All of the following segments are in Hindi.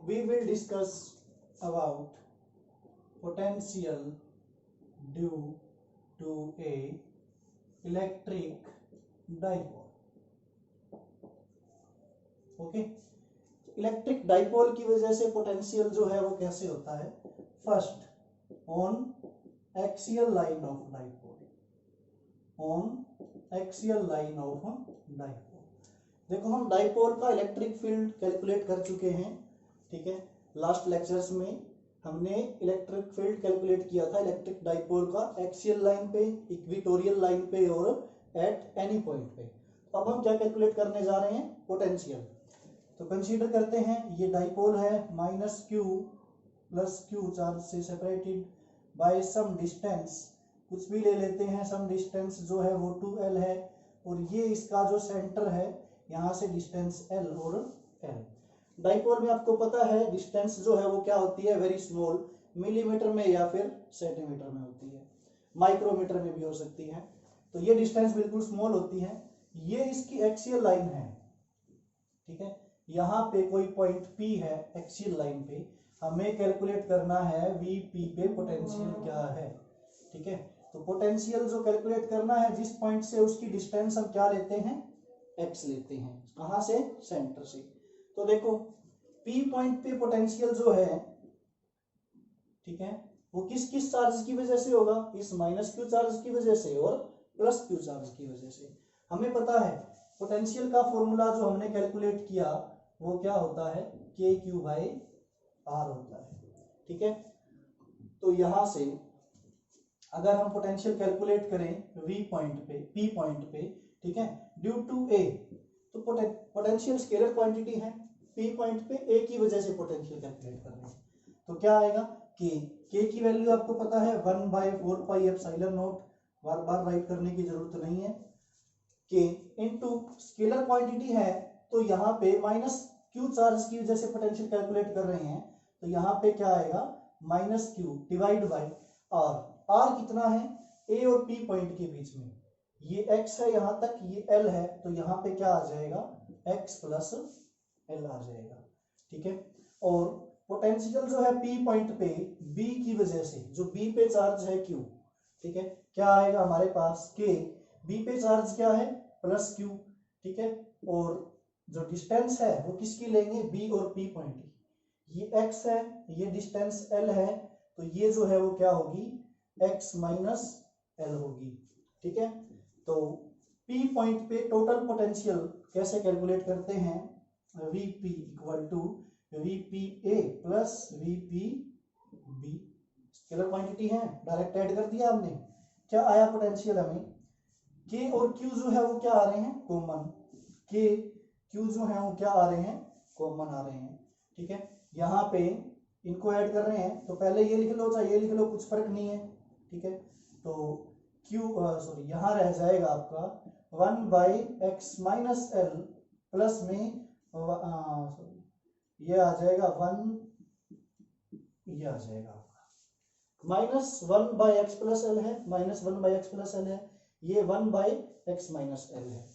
we will discuss about potential due to a electric dipole. Okay, electric dipole की वजह से पोटेंशियल जो है वो कैसे होता है? First, on axial line of dipole, on axial line of dipole. देखो, हम डाइपोल का इलेक्ट्रिक फील्ड कैलकुलेट कर चुके हैं, ठीक है। लास्ट लेक्चर्स में हमने इलेक्ट्रिक फील्ड कैलकुलेट किया था इलेक्ट्रिक डाइपोल का एक्सियल लाइन पे, इक्वेटोरियल लाइन पे और एट एनी पॉइंट पे। तो अब हम क्या कैलकुलेट करने जा रहे हैं? पोटेंशियल। तो कंसीडर करते हैं ये डाइपोल है minus Q plus Q charge से सेपरेटेड बाय सम डिस्टेंस, कुछ भी ले लेते हैं, सम डिस्टेंस जो है वो 2l है, और ये इसका जो सेंटर है यहाँ से डिस्टेंस l और l। डाइपोल में आपको पता है डिस्टेंस जो है वो क्या होती है? वेरी स्मॉल, मिलीमीटर में या फिर सेंटीमीटर में होती है, माइक्रोमीटर में भी हो सकती है। तो ये डिस्टेंस बिल्कुल स्मॉल होती है। ये इसकी एक्सियल लाइन है, ठीक है। यहाँ पे कोई पॉइंट P है एक्सियल लाइन पे, हमें कैलकुलेट करना है VP पे पोटेंशियल क्या है, ठीक है। तो पोटेंशियल जो कैलकुलेट करना है जिस पॉइंट से, उसकी डिस्टेंस हम क्या लेते हैं? x लेते हैं। कहाँ से? सेंटर से। तो देखो P पॉइंट पे पोटेंशियल जो है, ठीक है, वो किस किस चार्ज की वजह से होगा? इस माइनस क्यू चार्ज की वजह से और प्लस क्यू चार्ज की वजह से। हमें पता है पोटेंशियल का फॉर्मूला जो हमने कैलकुलेट किया वो क्या होता है? के क्यू बाई आर होता है, ठीक है। तो यहां से अगर हम पोटेंशियल कैलकुलेट करें वी पॉइंट पे, पी पॉइंट पे, ठीक है, ड्यू टू ए, तो पोटेंशियल स्केलर क्वांटिटी है, पी पॉइंट पे ए की वजह से पोटेंशियल कैलकुलेट कर रहे हैं। तो क्या आएगा? के की वैल्यू आपको पता है 1/4 pi epsilon not, bar bar right करने की जरूरत नहीं है। के इनटू स्केलर क्वांटिटी है, तो यहाँ पे माइनस क्यू चार्ज की वजह से पोटेंशियल कैलकुलेट कर रहे हैं, तो यहाँ पे क्या आएगा? Minus Q divide by R. R कितना है? ए और पी पॉइंट के बीच में, ये x है यहाँ तक, ये l है, तो यहाँ पे क्या आ जाएगा? x प्लस l आ जाएगा, ठीक है। और पोटेंशियल जो है पी पॉइंट पे b की वजह से, जो b पे चार्ज है q, ठीक है, क्या आएगा हमारे पास? k, b पे चार्ज क्या है? प्लस q, ठीक है। और जो डिस्टेंस है वो किसकी लेंगे? b और p पॉइंट की। ये x है, ये डिस्टेंस l है, तो ये जो है वो क्या होगी? x माइनस l होगी, ठीक है। तो p पॉइंट पे टोटल पोटेंशियल कैसे कैलकुलेट करते हैं? Vp equal to VPA plus VPB, scalar quantity है, डायरेक्ट ऐड कर दिया हमने। क्या आया पोटेंशियल हमें? K और Q जो है वो क्या आ रहे हैं? कॉमन। K Q जो है वो क्या आ रहे हैं? कॉमन आ रहे हैं, ठीक है। यहाँ पे इनको ऐड कर रहे हैं, तो पहले ये लिख लो चाहे ये लिख लो, कुछ फर्क नहीं है, ठीक है। तो यहाँ रह जाएगा आपका 1/x माइनस l प्लस में ये आ जाएगा 1, ये आ जाएगा आपका माइनस 1/x प्लस l है, माइनस 1/x प्लस l है, ये 1/x माइनस l है।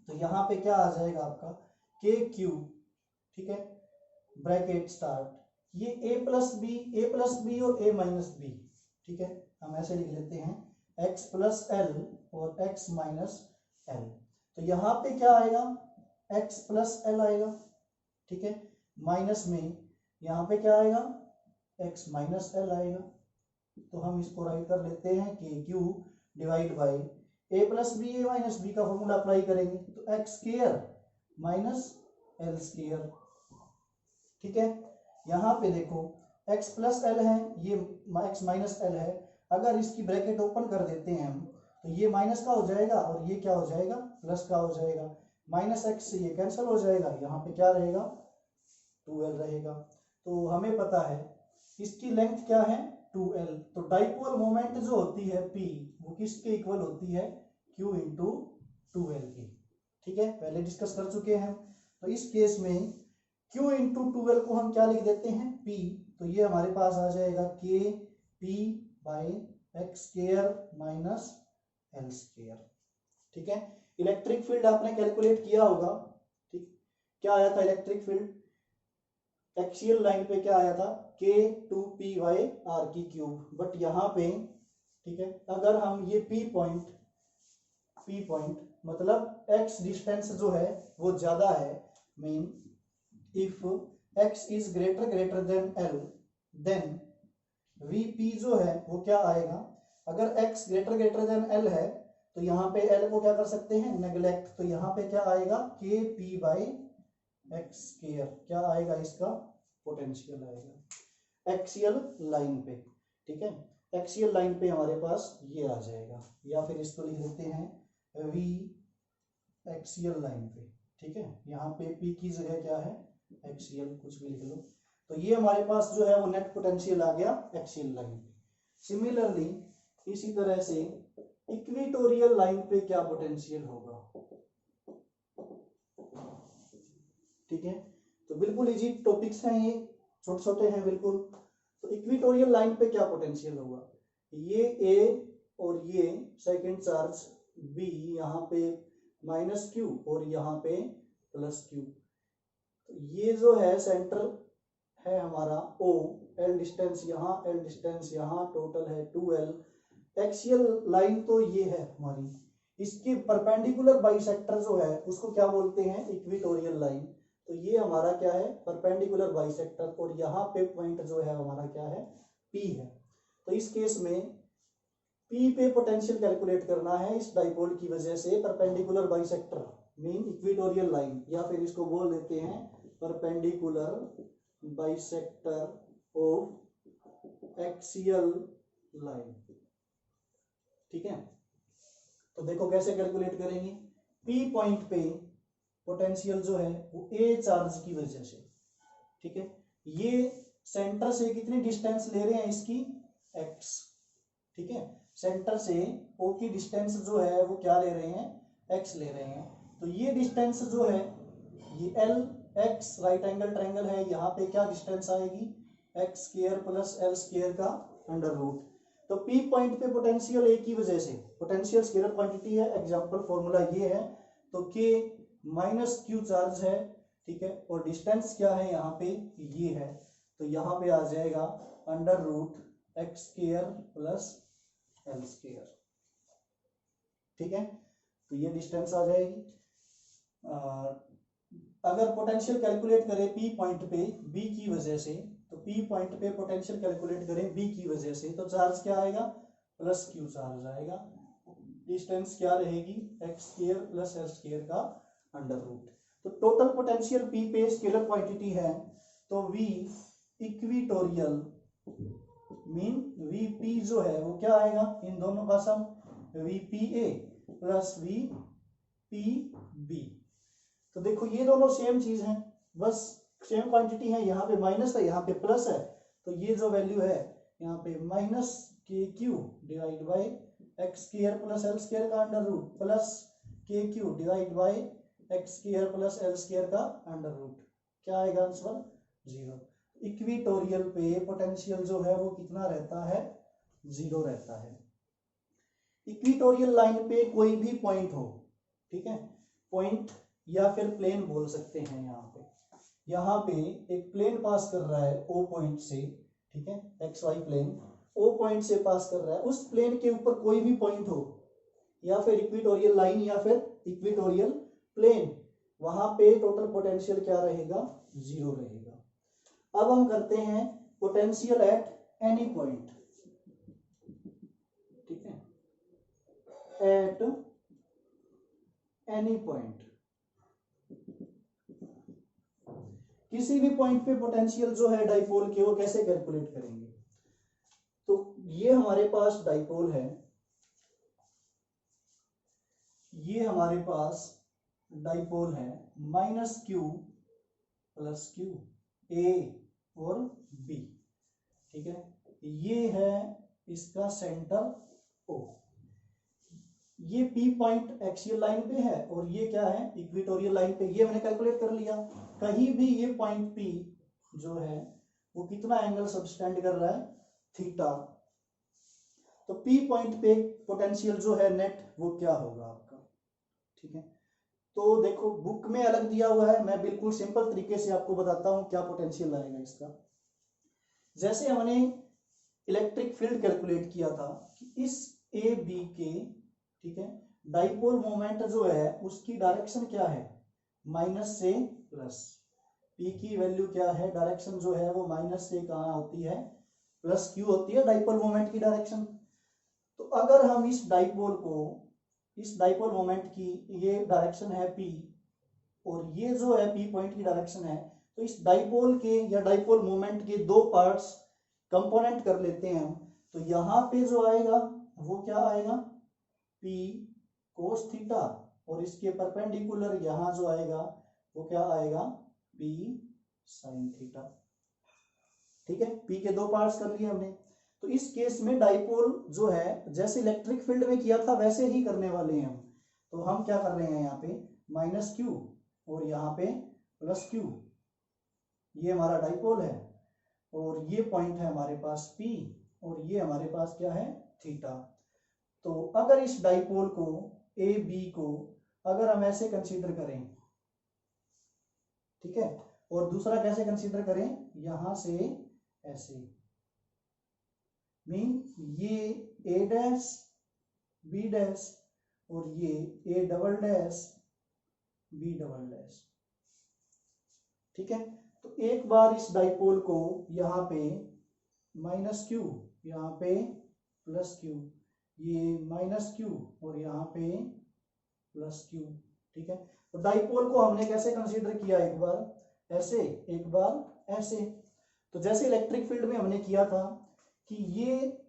तो यहाँ पे क्या आ जाएगा आपका? के क्यू, ठीक है, ब्रैकेट स्टार्ट, ये a प्लस बी और a माइनस बी, ठीक है, हम ऐसे लिख लेते हैं x प्लस l और x माइनस l। तो यहाँ पे क्या आएगा? x प्लस l आएगा, ठीक है, माइनस में यहाँ पे क्या आएगा? x माइनस l आएगा। तो हम इसको राइट कर लेते हैं कि Q divide by a plus B, a minus B का फॉर्मूला अप्लाई करेंगे, तो x square minus l square, ठीक है। यहाँ पे देखो x प्लस l है, ये x माइनस l है, अगर इसकी ब्रैकेट ओपन कर देते हैं हम, तो ये माइनस का हो जाएगा और ये क्या हो जाएगा? प्लस का हो जाएगा। माइनस x से ये कैंसिल हो जाएगा, यहाँ पे क्या रहेगा? 2l रहेगा। तो हमें पता है इसकी लेंथ क्या है? 2l। तो डाइपोल मोमेंट जो होती है P, वो किसके इक्वल होती है? Q इंटू 2l की, ठीक है, पहले डिस्कस कर चुके हैं। तो इस केस में Q इंटू 2l को हम क्या लिख देते हैं? P। तो ये हमारे पास आ जाएगा K P by x square minus l square, ठीक है। इलेक्ट्रिक फील्ड आपने कैलकुलेट किया होगा, ठीक, क्या आया था इलेक्ट्रिक फील्ड? एक्सियल लाइन पे क्या आया था, K2py r की क्यूब, बट यहाँ पे ठीक है अगर हम ये P पॉइंट मतलब x डिस्टेंस जो है वो ज्यादा है, mean if x is greater than l, then Vp जो है वो क्या आएगा, अगर x ग्रेटर देन l है तो यहाँ पे l को क्या कर सकते हैं, नेग्लेक्ट, तो यहाँ पे क्या आएगा Kp/x स्क्वायर, क्या आएगा इसका पोटेंशियल आएगा एक्सियल लाइन पे। ठीक है, एक्सियल लाइन पे हमारे पास ये आ जाएगा, या फिर इसको लिख देते हैं V एक्सियल लाइन पे। ठीक है, यहाँ पे P की जगह क्या है, एक्सियल, कुछ भी लिख लो। तो ये हमारे पास जो है वो नेट पोटेंशियल आ गया एक्सियल लाइन पे। सिमिलरली इसी तरह से इक्वेटोरियल लाइन पे क्या पोटेंशियल होगा। ठीक है, तो बिल्कुल इजी टॉपिक्स हैं ये, छोटे छोटे हैं बिल्कुल। तो इक्वेटोरियल लाइन पे क्या पोटेंशियल होगा, ये A और ये सेकंड चार्ज B, यहाँ पे -q और यहाँ पे +q, तो ये जो है सेंटर है हमारा O, L डिस्टेंस यहाँ, L डिस्टेंस यहाँ, टोटल है 2L। एक्सियल लाइन तो ये है हमारी, इसके परपेंडिकुलर बाइसेक्टर जो है उसको क्या बोलते हैं, इक्वेटोरियल लाइन। तो ये हमारा क्या है, परपेंडिकुलर बाइसेक्टर, और यहाँ पे पॉइंट जो है हमारा क्या है, P है। तो इस केस में P पे पोटेंशियल कैलकुलेट करना है इस डाइपोल की वजह से, perpendicular bisector mean equatorial line, या फिर इसको बोल देते हैं perpendicular bisector of axial line. ठीक है, तो देखो कैसे कैलकुलेट करेंगे, P पॉइंट पे पोटेंशियल जो है वो A चार्ज की वजह से। ठीक है, ये सेंटर से कितनी डिस्टेंस ले रहे हैं इसकी, x। ठीक है, सेंटर से O की डिस्टेंस जो है वो क्या ले रहे हैं, x ले रहे हैं। तो ये डिस्टेंस जो है ये L, x right angle triangle है, यहाँ पे क्या डिस्टेंस आएगी, x square plus L square का अंडर रूट। तो P पॉइंट पे पोटेंशियल A की वजह से, पोटेंशियल स्केलर क्वांटिटी है, एग्जांपल फॉर्मूला ये है, तो K -q चार्ज है। ठीक है, और डिस्टेंस क्या है यहाँ पे, ये है, तो यहाँ पे आ जाएगा under root x square plus L square. ठीक है, तो ये डिस्टेंस आ जाएगी। अगर पोटेंशियल कैलकुलेट करें P पॉइंट पे B की वजह से, तो P पॉइंट पे पोटेंशियल कैलकुलेट करें B की वजह से, तो चार्ज क्या आएगा, +q चार्ज आएगा। डिस्टेंस क्या रहेगी, x square plus L square का अंडर रूट। तो टोटल पोटेंशियल P पे स्केलर क्वांटिटी है, तो V इक्वेटोरियल मीन Vp जो है वो क्या आएगा, इन दोनों का सम VPA प्लस VPB। तो देखो ये दोनों सेम चीज है, बस सेम क्वांटिटी है, यहाँ पे माइनस है यहाँ पे प्लस है, तो ये जो वैल्यू है यहाँ पे -KQ divide by x square plus L square का under root plus KQ divide by x square plus L square का अंडर रूट, क्या आएगा आंसर 0। इक्वेटोरियल पे पोटेंशियल जो है वो कितना रहता है, 0 रहता है। इक्वेटोरियल लाइन पे कोई भी पॉइंट हो, ठीक है, पॉइंट या फिर प्लेन बोल सकते हैं, यहाँ पे एक प्लेन पास कर रहा है O पॉइंट से, ठीक है, XY प्लेन O पॉइंट से पास कर रहा है, उस प्लेन के ऊपर कोई भी पॉइंट हो, या फिर इक्वेटोरियल लाइन या फिर इक्वेटोरियल प्लेन, वहां पे टोटल पोटेंशियल क्या रहेगा, 0 रहेगा। अब हम करते हैं पोटेंशियल एट एनी पॉइंट। ठीक है, एट एनी पॉइंट, किसी भी पॉइंट पे पोटेंशियल जो है डाइपोल के, वो कैसे कैलकुलेट करेंगे। तो ये हमारे पास डाइपोल है, ये हमारे पास डाइपोल है, -q प्लस q, A और B। ठीक है, ये है इसका सेंटर O, ये P पॉइंट एक्सियल लाइन पे है, और ये क्या है, इक्वेटोरियल लाइन पे। ये मैंने कैलकुलेट कर लिया, कहीं भी ये पॉइंट P जो है वो कितना एंगल सबटेंड कर रहा है, थीटा। तो P पॉइंट पे पोटेंशियल जो है नेट वो क्या होगा आपका। ठीक है, तो देखो बुक में अलग दिया हुआ है, मैं बिल्कुल सिंपल तरीके से आपको बताता हूँ क्या पोटेंशियल आएगा इसका। जैसे हमने इलेक्ट्रिक फील्ड कैलकुलेट किया था कि इस ए बी के, ठीक है, डाइपोल मोमेंट जो है उसकी डायरेक्शन क्या है, माइनस से प्लस। पी की वैल्यू क्या है, डायरेक्शन जो है वो माइनस से कहाँ होती है, प्लस क्यू होती है डाइपोल मोमेंट की डायरेक्शन। तो अगर हम इस डाइपोल मोमेंट की ये डायरेक्शन है पी और ये जो है पी पॉइंट की डायरेक्शन है, तो इस डाइपोल के या डाइपोल मोमेंट के दो पार्ट्स कंपोनेंट कर लेते हैं हम। तो यहाँ पे जो आएगा वो क्या आएगा, पी कोस थीटा, और इसके परपेंडिकुलर यहाँ जो आएगा वो क्या आएगा, पी साइन थीटा। ठीक है, पी के दो पार्ट्स कर लिए हमने। तो इस केस में डाइपोल जो है जैसे इलेक्ट्रिक फील्ड में किया था वैसे ही करने वाले हैं हम। तो हम क्या कर रहे हैं, यहाँ पे माइनस क्यू और यहाँ पे प्लस क्यू, ये हमारा डाइपोल है और ये पॉइंट है हमारे पास पी और ये हमारे पास क्या है, थीटा। तो अगर इस डाइपोल को ए बी को अगर हम ऐसे कंसीडर करें, ठीक है, और दूसरा कैसे कंसीडर करें, यहां से ऐसे, मीन ये ए डैश बी डैश और ये A double dash B double dash. ठीक है, तो एक बार इस डाइपोल को यहाँ पे माइनस क्यू, यहाँ पे प्लस क्यू, ये माइनस क्यू और यहाँ पे प्लस क्यू। ठीक है, तो डाइपोल को हमने कैसे कंसीडर किया, एक बार ऐसे एक बार ऐसे। तो जैसे इलेक्ट्रिक फील्ड में हमने किया था कि ये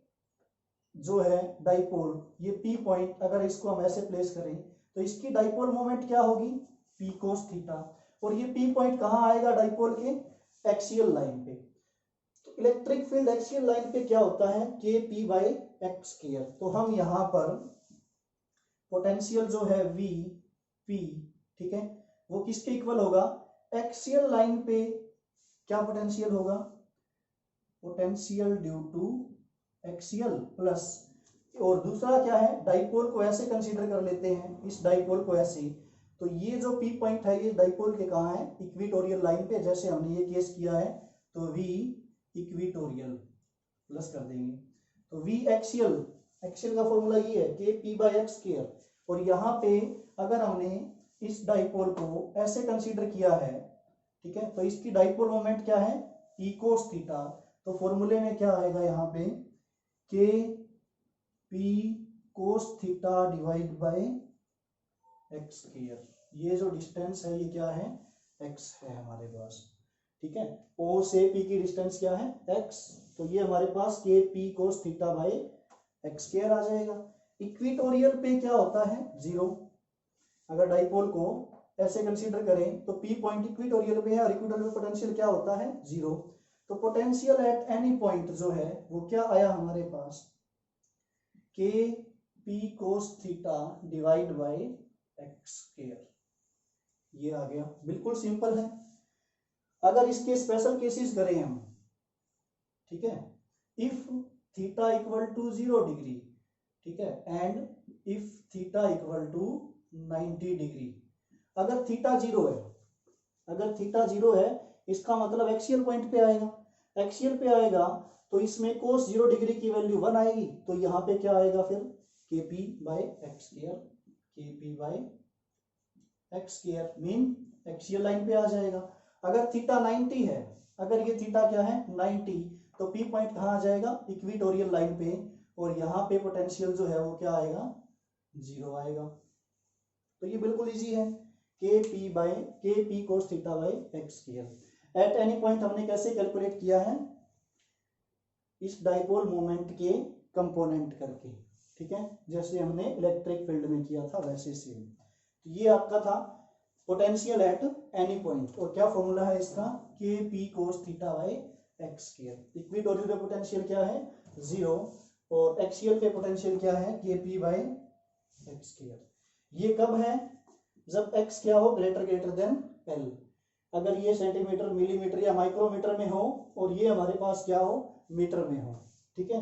जो है डाइपोल, ये पी पॉइंट अगर इसको हम ऐसे प्लेस करें तो इसकी डाइपोल मोमेंट क्या होगी, पी कोस थीटा, और ये पी पॉइंट कहाँ आएगा, डाइपोल के एक्सियल लाइन पे। तो इलेक्ट्रिक फील्ड एक्सियल लाइन पे क्या होता है, के पी बाई एक्स स्क्वायर। तो हम यहाँ पर पोटेंशियल जो है वी पी, ठीक है, वो किसके इक्वल होगा, एक्सियल लाइन पे क्या पोटेंशियल होगा, potential due to axial plus, और दूसरा क्या है, डाइपोल को ऐसे कंसीडर कर लेते हैं, इस डाइपोल को ऐसे। तो ये जो पी पॉइंट है ये डाइपोल के कहाँ है, इक्विटोरियल लाइन पे, जैसे हमने ये केस किया है। तो वी इक्विटोरियल प्लस कर देंगे, तो वी एक्सियल, एक्सियल का फॉर्मूला ये है के पी बाई एक्स स्क्वायर। और यहाँ पे अगर हमने इस डाइपोल को ऐसे कंसीडर किया है, ठीक है, तो इसकी डाइपोल मोमेंट क्या है, ई कोस थीटा। तो फॉर्मूले में क्या आएगा यहाँ पे, के P cos theta divide by x square. ये जो डिस्टेंस है ये क्या है, एक्स है हमारे पास। ठीक है, ओ से पी की डिस्टेंस क्या है, एक्स। तो ये हमारे पास K P cos theta by x square आ जाएगा। इक्विटोरियल पे क्या होता है, जीरो। अगर डाइपोल को ऐसे कंसीडर करें तो पी पॉइंट इक्विटोरियल पे है और इक्विटोरियल पोटेंशियल क्या होता है, जीरो। तो पोटेंशियल एट एनी पॉइंट जो है वो क्या आया हमारे पास, K P cos theta divide by x square, ये आ गया। बिल्कुल सिंपल है। अगर इसके स्पेशल केसेस करें हम, ठीक है, if theta equal to 0 degree, ठीक है, and if theta equal to 90 degree. अगर थीटा 0 है, अगर थीटा 0 है इसका मतलब एक्सियल पॉइंट पे आएगा, एक्सियल पे आएगा तो इसमें कोस 0 डिग्री की वैल्यू 1 आएगी। तो यहाँ पे क्या आएगा फिर, के पी बाई एक्स स्क्वायर, के P by x square mean axial line पे आ जाएगा। अगर थीटा 90 है, अगर ये थीटा क्या है 90, तो पी पॉइंट कहाँ आ जाएगा, इक्विटोरियल लाइन पे, और यहाँ पे पोटेंशियल जो है वो क्या आएगा, 0 आएगा। तो ये बिल्कुल इजी है, के P cos theta by x square. At any point हमने कैसे कैलकुलेट किया है, इस डाइपोल मोमेंट के कंपोनेंट करके, ठीक है, जैसे हमने इलेक्ट्रिक फील्ड में किया था वैसे सेम। तो ये आपका था पोटेंशियल एट एनी पॉइंट, और क्या फॉर्मूला है इसका, के P cos theta by x square. Equatorial पे पोटेंशियल क्या है, 0, और एक्सियल पे पोटेंशियल क्या है, के पी बाई एक्स स्क्वायर। ये कब है, जब x क्या हो, ग्रेटर देन l। अगर ये सेंटीमीटर, मिलीमीटर या माइक्रोमीटर में हो और ये हमारे पास क्या हो, मीटर में हो, ठीक है,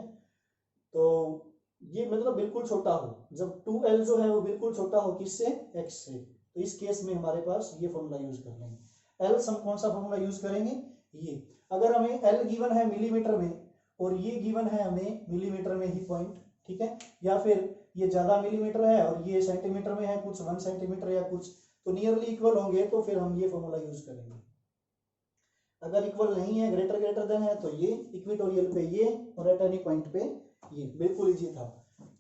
तो ये मतलब बिल्कुल छोटा हो, जब 2l जो है वो बिल्कुल छोटा हो किससे, x से। तो इस केस में हमारे पास ये फॉर्मूला यूज कर लेंगे। एल हम कौन सा फॉर्मूला यूज करेंगे, ये। अगर हमें एल गिवन है मिलीमीटर में और ये गिवन है हमें मिलीमीटर में ही पॉइंट, ठीक है, या फिर ये ज्यादा मिलीमीटर है और ये सेंटीमीटर में है, कुछ 1 सेंटीमीटर या कुछ, तो नियरली इक्वल होंगे तो फिर हम ये फॉर्मूला यूज करेंगे। अगर इक्वल नहीं है, ग्रेटर ग्रेटर देन है, तो ये इक्वेटोरियल पे ये और एट एनी पॉइंट पे ये। बिल्कुल इजी था।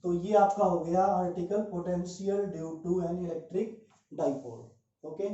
तो ये आपका हो गया article potential due to an electric dipole. Okay.